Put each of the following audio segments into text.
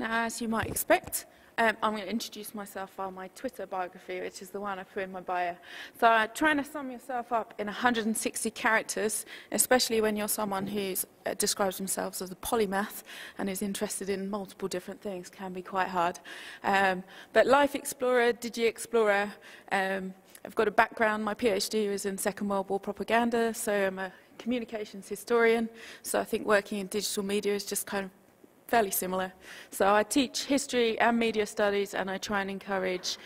Now, as you might expect, I'm going to introduce myself via my Twitter biography, which is the one I put in my bio. So trying to sum yourself up in 160 characters, especially when you're someone who describes themselves as a polymath and is interested in multiple different things, can be quite hard. But life explorer, digi-explorer, I've got a background, my PhD was in Second World War propaganda, so I'm a communications historian, so I think working in digital media is just kind of fairly similar. So I teach history and media studies, and I try and encourage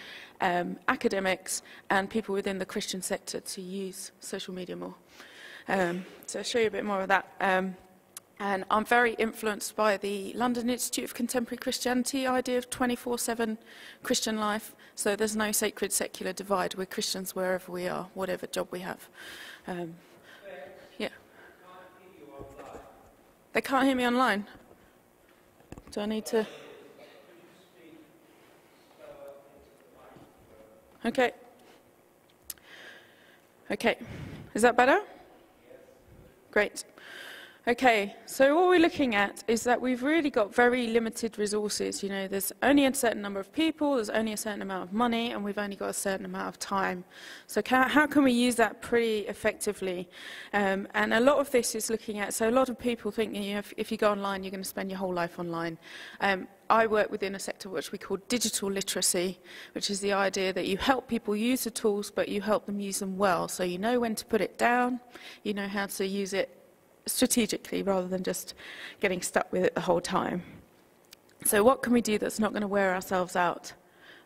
academics and people within the Christian sector to use social media more. So I'll show you a bit more of that. And I'm very influenced by the London Institute of Contemporary Christianity idea of 24/7 Christian life. So there's no sacred secular divide. We're Christians wherever we are, whatever job we have. Yeah. They can't hear me online. Do I need to? Okay. Okay. Is that better? Great. Okay, so what we're looking at is that we've really got very limited resources. You know, there's only a certain number of people, there's only a certain amount of money, and we've only got a certain amount of time. So how can we use that pretty effectively? And a lot of this is looking at, so a lot of people think, you know, if you go online, you're going to spend your whole life online. I work within a sector which we call digital literacy, which is the idea that you help people use the tools, but you help them use them well. So you know when to put it down, you know how to use it strategically rather than just getting stuck with it the whole time. So what can we do that's not going to wear ourselves out?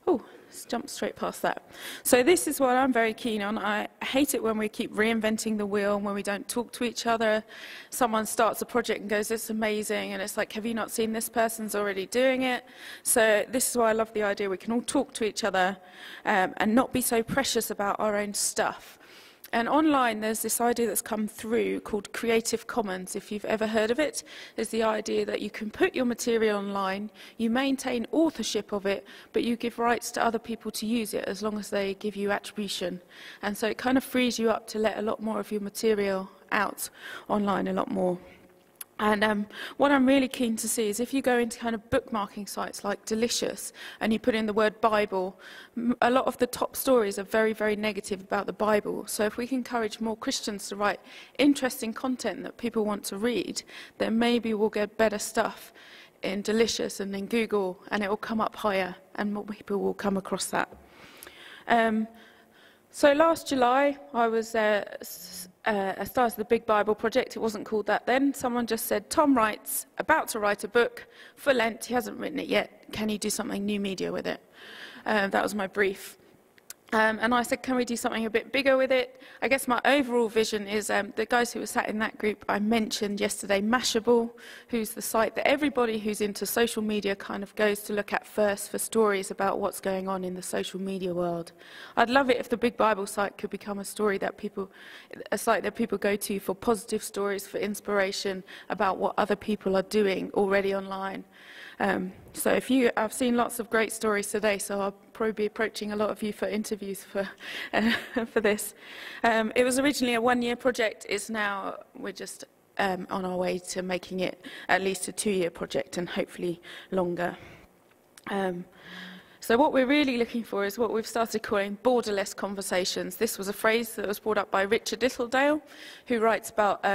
Oh, let's jump straight past that. So this is what I'm very keen on. I hate it when we keep reinventing the wheel and when we don't talk to each other. Someone starts a project and goes, it's amazing, and it's like, have you not seen this person's already doing it? So this is why I love the idea we can all talk to each other and not be so precious about our own stuff. And online, there's this idea that's come through called Creative Commons, if you've ever heard of it. It's the idea that you can put your material online, you maintain authorship of it, but you give rights to other people to use it as long as they give you attribution. And so it kind of frees you up to let a lot more of your material out online a lot more. And what I'm really keen to see is if you go into kind of bookmarking sites like Delicious and you put in the word Bible, a lot of the top stories are very, very negative about the Bible. So if we can encourage more Christians to write interesting content that people want to read, then maybe we'll get better stuff in Delicious and in Google, and it will come up higher and more people will come across that. So last July, I started the Big Bible Project. It wasn't called that then. Someone just said, Tom writes, about to write a book for Lent. He hasn't written it yet. Can you do something new media with it? That was my brief. And I said, can we do something a bit bigger with it? I guess my overall vision is the guys who were sat in that group I mentioned yesterday, Mashable, who's the site that everybody who's into social media kind of goes to look at first for stories about what's going on in the social media world. I'd love it if the Big Bible site could become a site that people go to for positive stories, for inspiration about what other people are doing already online. So I've seen lots of great stories today, so I'll probably be approaching a lot of you for interviews for this. It was originally a one-year project. We're just on our way to making it at least a two-year project and hopefully longer. So what we're really looking for is what we've started calling borderless conversations. This was a phrase that was brought up by Richard Littledale, who writes about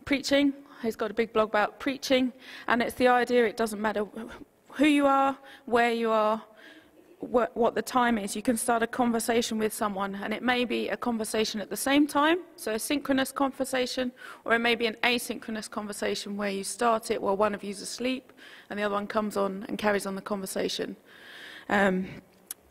preaching. He's got a big blog about preaching, and it's the idea it doesn't matter who you are, where you are, what the time is. You can start a conversation with someone, and it may be a conversation at the same time, so a synchronous conversation, or it may be an asynchronous conversation where you start it while one of you's asleep, and the other one comes on and carries on the conversation.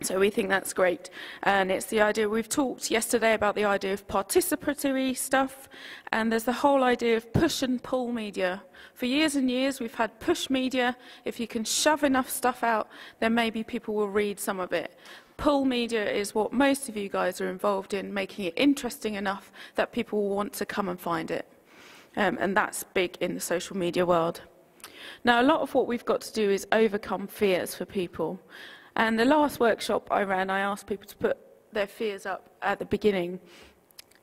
So we think that's great. And it's the idea, we've talked yesterday about the idea of participatory stuff, and there's the whole idea of push and pull media. For years and years, we've had push media. If you can shove enough stuff out, then maybe people will read some of it. Pull media is what most of you guys are involved in, making it interesting enough that people will want to come and find it. And that's big in the social media world. Now, a lot of what we've got to do is overcome fears for people. And the last workshop I ran, I asked people to put their fears up at the beginning.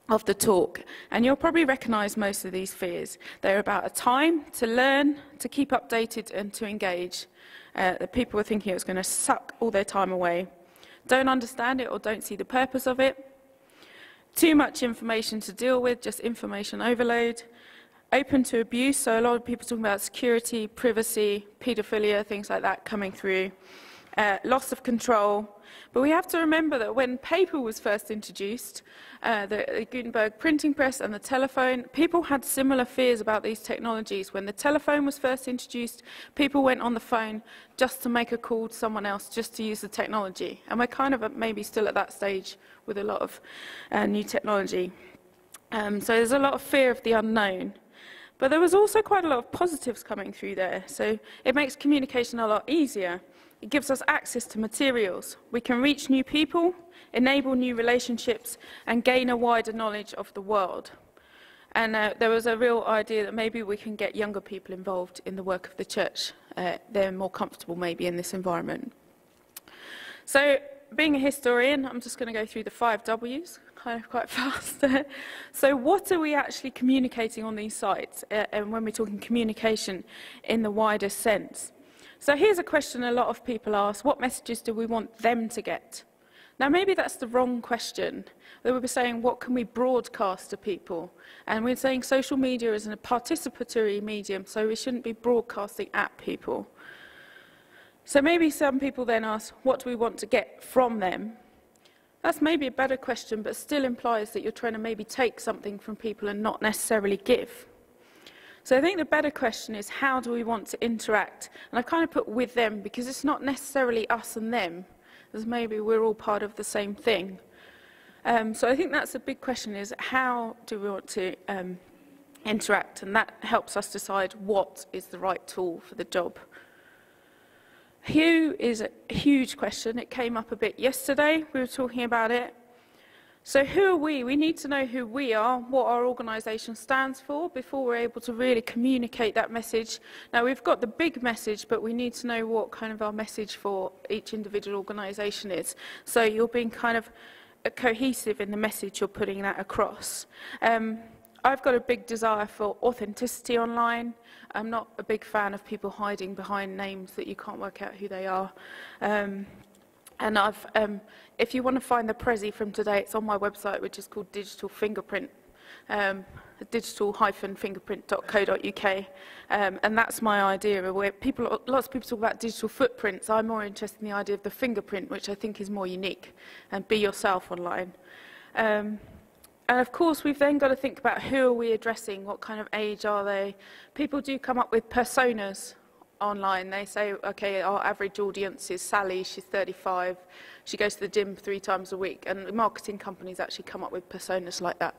of the talk, and you'll probably recognise most of these fears. They're about a time to learn, to keep updated and to engage. That people were thinking it was going to suck all their time away. Don't understand it or don't see the purpose of it. Too much information to deal with, just information overload. Open to abuse, so a lot of people talking about security, privacy, paedophilia, things like that coming through. Loss of control. But we have to remember that when paper was first introduced, the Gutenberg printing press and the telephone, people had similar fears about these technologies. When the telephone was first introduced, people went on the phone just to make a call to someone else, just to use the technology. And we're kind of maybe still at that stage with a lot of new technology. So there's a lot of fear of the unknown. But there was also quite a lot of positives coming through there. So it makes communication a lot easier. It gives us access to materials. We can reach new people, enable new relationships, and gain a wider knowledge of the world. And there was a real idea that maybe we can get younger people involved in the work of the church. They're more comfortable maybe in this environment. So, being a historian, I'm just going to go through the 5 W's, kind of quite fast. So what are we actually communicating on these sites, and when we're talking communication in the wider sense? So here's a question a lot of people ask: what messages do we want them to get? Now maybe that's the wrong question. They would be saying, what can we broadcast to people? And we're saying social media is a participatory medium, so we shouldn't be broadcasting at people. So maybe some people then ask, what do we want to get from them? That's maybe a better question, but still implies that you're trying to maybe take something from people and not necessarily give. So I think the better question is, how do we want to interact? And I've kind of put with them, because it's not necessarily us and them, as maybe we're all part of the same thing. So I think that's a big question, is how do we want to interact? And that helps us decide what is the right tool for the job. Who is a huge question. It came up a bit yesterday. We were talking about it. So who are we? We need to know who we are, what our organisation stands for, before we're able to really communicate that message. Now, we've got the big message, but we need to know what kind of our message for each individual organisation is. So you're being kind of cohesive in the message you're putting that across. I've got a big desire for authenticity online. I'm not a big fan of people hiding behind names that you can't work out who they are. And if you want to find the Prezi from today, it's on my website, which is called Digital Fingerprint, digital-fingerprint.co.uk. And that's my idea of where lots of people talk about digital footprints. I'm more interested in the idea of the fingerprint, which I think is more unique, and be yourself online. And of course, we've then got to think about who are we addressing, what kind of age are they. People do come up with personas online. They say, okay, our average audience is Sally, she's 35, she goes to the gym 3 times a week, and marketing companies actually come up with personas like that.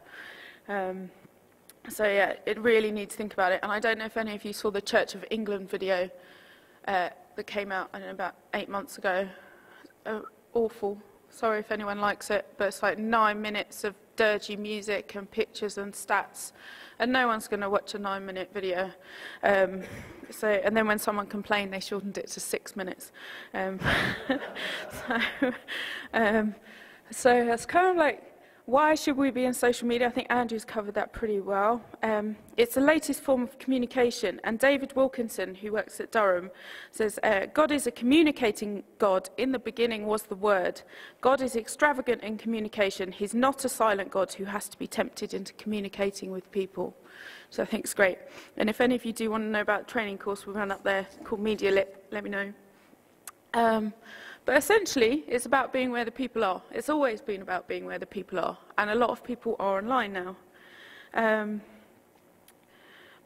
So yeah, it really needs to think about it. And I don't know if any of you saw the Church of England video that came out, I don't know, about 8 months ago. Awful. Sorry if anyone likes it, but it's like 9 minutes of dirgy music and pictures and stats, and no one's going to watch a 9-minute video. And then when someone complained, they shortened it to 6 minutes. So that's kind of like, why should we be in social media? I think Andrew's covered that pretty well. It's the latest form of communication, and David Wilkinson, who works at Durham, says, God is a communicating God. In the beginning was the Word. God is extravagant in communication. He's not a silent God who has to be tempted into communicating with people. So I think it's great. And if any of you do want to know about the training course we run up there called Media Lit, let me know. But essentially, it's about being where the people are. It's always been about being where the people are. And a lot of people are online now.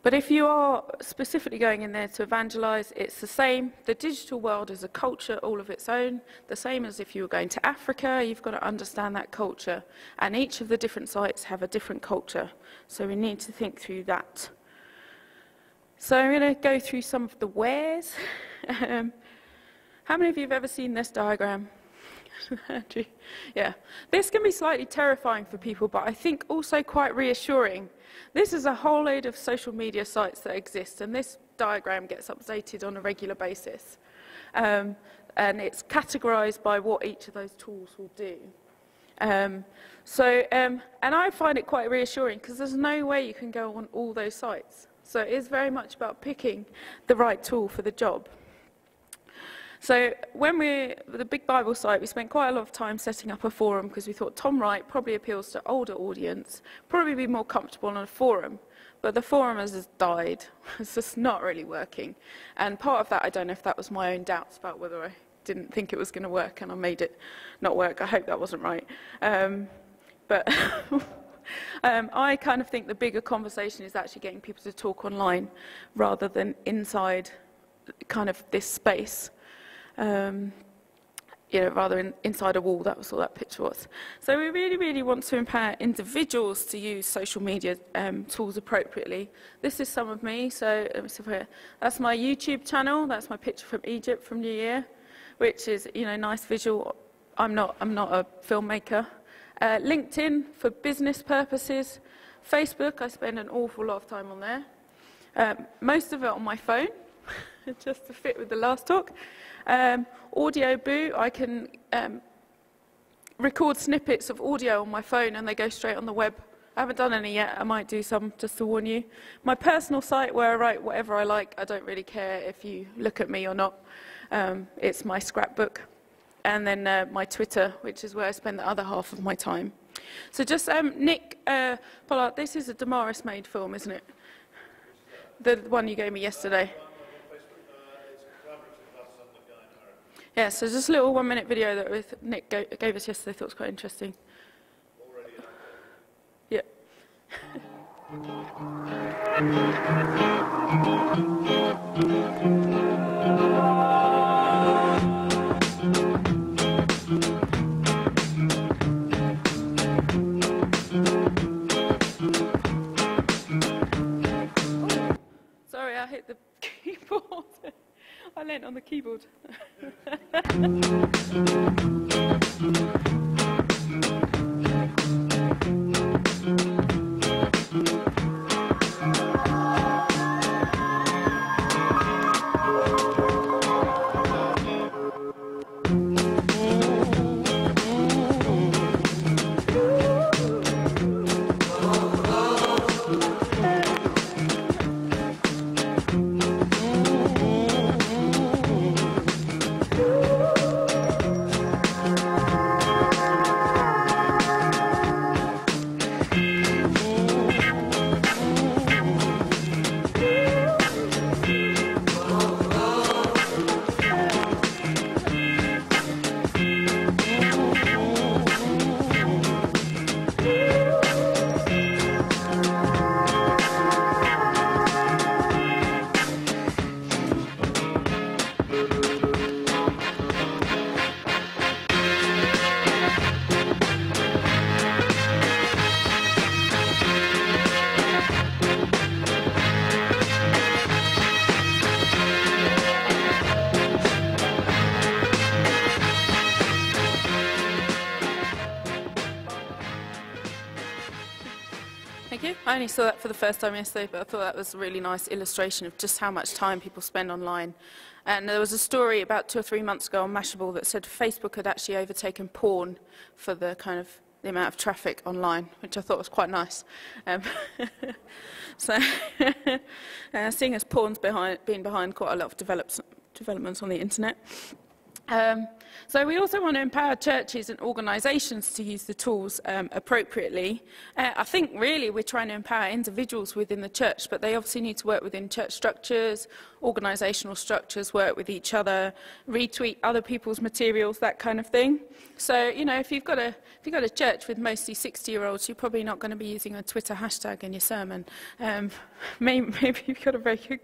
But if you are specifically going in there to evangelize, it's the same. The digital world is a culture all of its own. The same as if you were going to Africa, you've got to understand that culture. And each of the different sites have a different culture. So we need to think through that. So I'm going to go through some of the wheres. How many of you have ever seen this diagram? Yeah. This can be slightly terrifying for people, but I think also quite reassuring. This is a whole load of social media sites that exist, and this diagram gets updated on a regular basis. And it's categorized by what each of those tools will do. And I find it quite reassuring because there's no way you can go on all those sites. So it is very much about picking the right tool for the job. So when the Big Bible site, we spent quite a lot of time setting up a forum because we thought Tom Wright probably appeals to older audience, probably be more comfortable on a forum. But the forum has just died. It's just not really working. And part of that, I don't know if that was my own doubts about whether I didn't think it was going to work and I made it not work. I hope that wasn't right. But I kind of think the bigger conversation is actually getting people to talk online rather than inside kind of this space. Rather inside a wall, that was all that picture was. So we really, really want to empower individuals to use social media tools appropriately. This is some of me, so let me see here. That's my YouTube channel, that's my picture from Egypt from New Year, which is, nice visual. I'm not a filmmaker. LinkedIn for business purposes. Facebook, I spend an awful lot of time on there. Most of it on my phone, just to fit with the last talk. Audio Boo, I can record snippets of audio on my phone and they go straight on the web. I haven't done any yet, I might do some just to warn you. My personal site where I write whatever I like, I don't really care if you look at me or not. It's my scrapbook. And then my Twitter, which is where I spend the other half of my time. So just Nick Pollard, this is a Damaris-made film, isn't it? The one you gave me yesterday. Yeah, so just a little 1-minute video that Nick gave us yesterday. I thought it was quite interesting. Yeah. Oh, sorry, I hit the keyboard. I leant on the keyboard. Thank you. I only saw that for the first time yesterday, but I thought that was a really nice illustration of just how much time people spend online. And there was a story about 2 or 3 months ago on Mashable that said Facebook had actually overtaken porn for the amount of traffic online, which I thought was quite nice. Seeing as porn's been behind quite a lot of developments on the internet. So we also want to empower churches and organisations to use the tools appropriately. I think really we're trying to empower individuals within the church, but they obviously need to work within church structures, organisational structures, work with each other, retweet other people's materials, that kind of thing. So, if you've got a church with mostly 60-year-olds, you're probably not going to be using a Twitter hashtag in your sermon. Maybe you've got a very good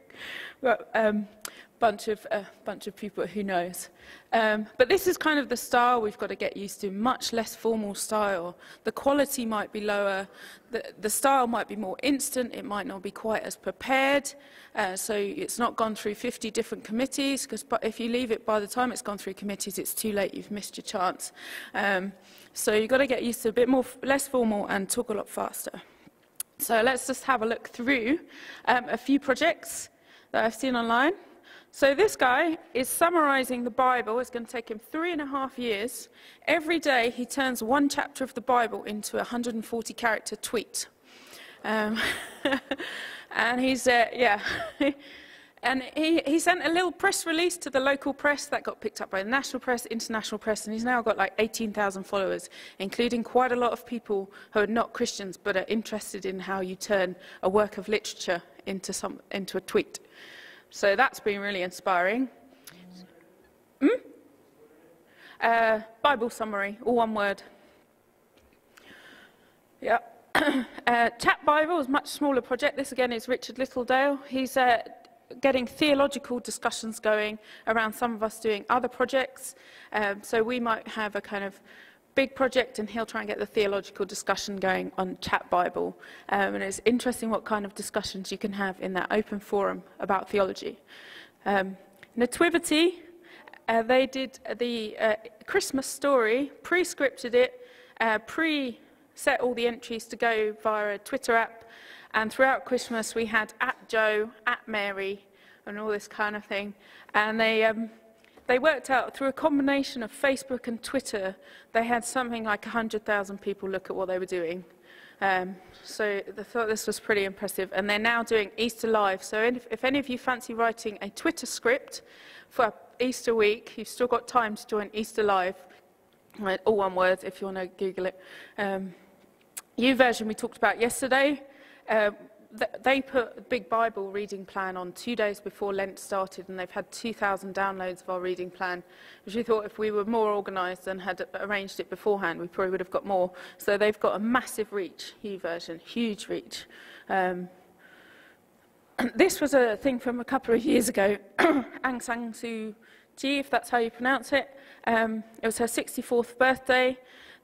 bunch of people, who knows. But this is kind of the style we've got to get used to, much less formal style. The quality might be lower, the style might be more instant, it might not be quite as prepared, so it's not gone through 50 different committees, because if you leave it by the time it's gone through committees, it's too late, you've missed your chance. So you've got to get used to a bit less formal and talk a lot faster. So let's just have a look through a few projects that I've seen online. So this guy is summarizing the Bible. It's going to take him 3.5 years. Every day he turns one chapter of the Bible into a 140-character tweet. And he's, and he sent a little press release to the local press that got picked up by the national press, international press, and he's now got like 18,000 followers, including quite a lot of people who are not Christians but are interested in how you turn a work of literature into a tweet. So that's been really inspiring. Bible summary, all one word. Yeah. Chat Bible is a much smaller project. This again is Richard Littledale. He's getting theological discussions going around some of us doing other projects. So we might have a kind of big project and he'll try and get the theological discussion going on Chat Bible. And it's interesting what kind of discussions you can have in that open forum about theology. Nativity, they did the Christmas story, pre-scripted it, pre-set all the entries to go via a Twitter app, and throughout Christmas we had @Joe, @Mary, and all this kind of thing. And they worked out through a combination of Facebook and Twitter, they had something like 100,000 people look at what they were doing. So they thought this was pretty impressive. And they're now doing Easter Live. So if any of you fancy writing a Twitter script for Easter week, you've still got time to join Easter Live. All one word if you want to Google it. YouVersion we talked about yesterday. They put a big Bible reading plan on 2 days before Lent started, and they've had 2,000 downloads of our reading plan, which we thought if we were more organised and had arranged it beforehand, we probably would have got more. So they've got a massive reach, YouVersion, huge reach. This was a thing from a couple of years ago, Aung San Suu Kyi, if that's how you pronounce it. It was her 64th birthday.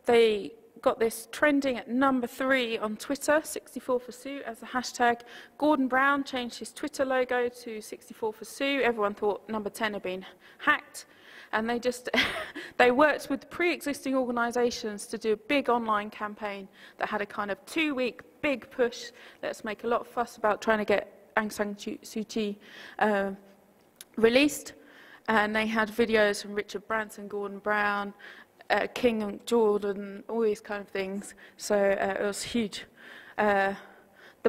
They got this trending at number 3 on Twitter, 64 for Sue as a hashtag. Gordon Brown changed his Twitter logo to 64 for Sue. Everyone thought number 10 had been hacked. And they just, they worked with pre-existing organisations to do a big online campaign that had a kind of 2-week big push. Let's make a lot of fuss about trying to get Aung San Suu Kyi released. And they had videos from Richard Branson, Gordon Brown, King and Jordan, all these kind of things. So it was huge. The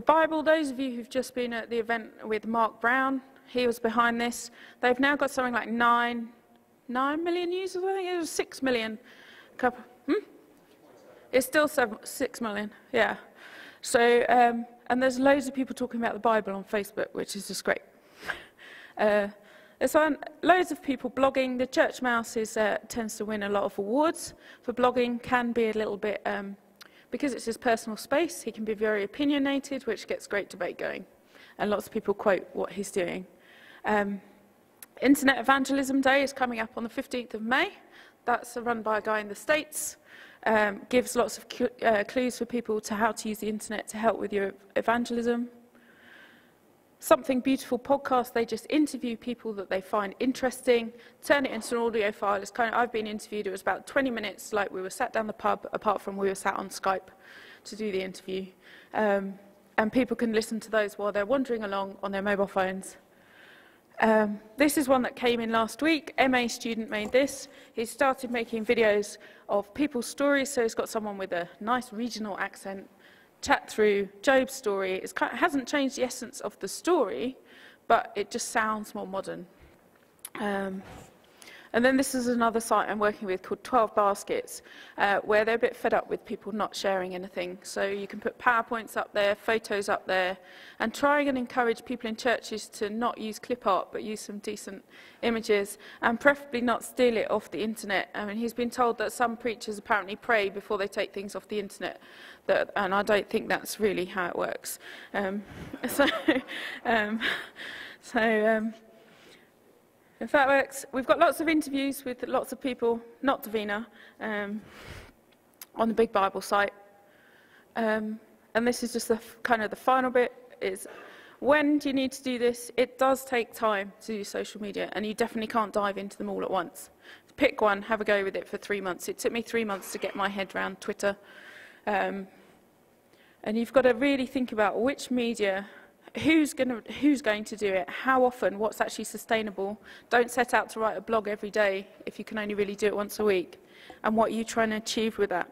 Bible, those of you who've just been at the event with Mark Brown, he was behind this. They've now got something like 9 million users, I think it was 6 million. It's still 6 million, yeah. So, and there's loads of people talking about the Bible on Facebook, which is just great. There's loads of people blogging. The Church Mouse tends to win a lot of awards for blogging, can be a little bit, because it's his personal space, he can be very opinionated, which gets great debate going. And lots of people quote what he's doing. Internet Evangelism Day is coming up on the 15th of May. That's run by a guy in the States. Gives lots of clues for people to how to use the internet to help with your evangelism. Something Beautiful podcast, they just interview people that they find interesting, turn it into an audio file. It's kind of, I've been interviewed, it was about 20 minutes, like we were sat down the pub, apart from we were sat on Skype to do the interview. And people can listen to those while they're wandering along on their mobile phones. This is one that came in last week. MA student made this. He started making videos of people's stories, so he's got someone with a nice regional accent chat through Job's story. It hasn't changed the essence of the story, but it just sounds more modern. And then this is another site I'm working with called 12 Baskets, where they're a bit fed up with people not sharing anything. So you can put PowerPoints up there, photos up there, and try and encourage people in churches to not use clip art, but use some decent images, and preferably not steal it off the internet. I mean, he's been told that some preachers apparently pray before they take things off the internet, and I don't think that's really how it works. If that works, we've got lots of interviews with lots of people, not Davina, on the Big Bible site. And this is just kind of the final bit, is when do you need to do this? It does take time to do social media, and you definitely can't dive into them all at once. Pick one, have a go with it for 3 months. It took me 3 months to get my head around Twitter. And you've got to really think about which media who's going to do it, how often, what's actually sustainable. Don't set out to write a blog every day if you can only really do it once a week, and what you're trying to achieve with that.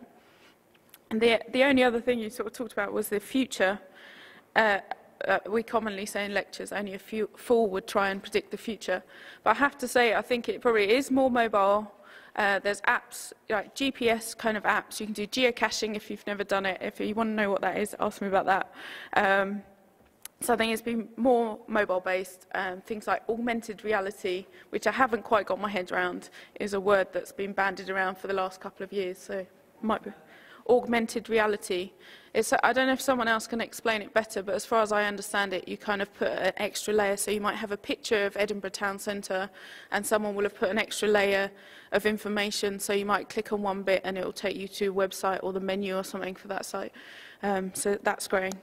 And the only other thing you sort of talked about was the future. We commonly say in lectures, only a fool would try and predict the future. But I have to say, I think it probably is more mobile. There's apps, like GPS kind of apps. You can do geocaching if you've never done it. If you want to know what that is, ask me about that. So I think it's been more mobile-based. Things like augmented reality, which I haven't quite got my head around, is a word that's been bandied around for the last couple of years. So it might be augmented reality. I don't know if someone else can explain it better, but as far as I understand it, you kind of put an extra layer. So you might have a picture of Edinburgh Town Centre, and someone will have put an extra layer of information. So you might click on one bit, and it will take you to a website or the menu or something for that site. So that's growing.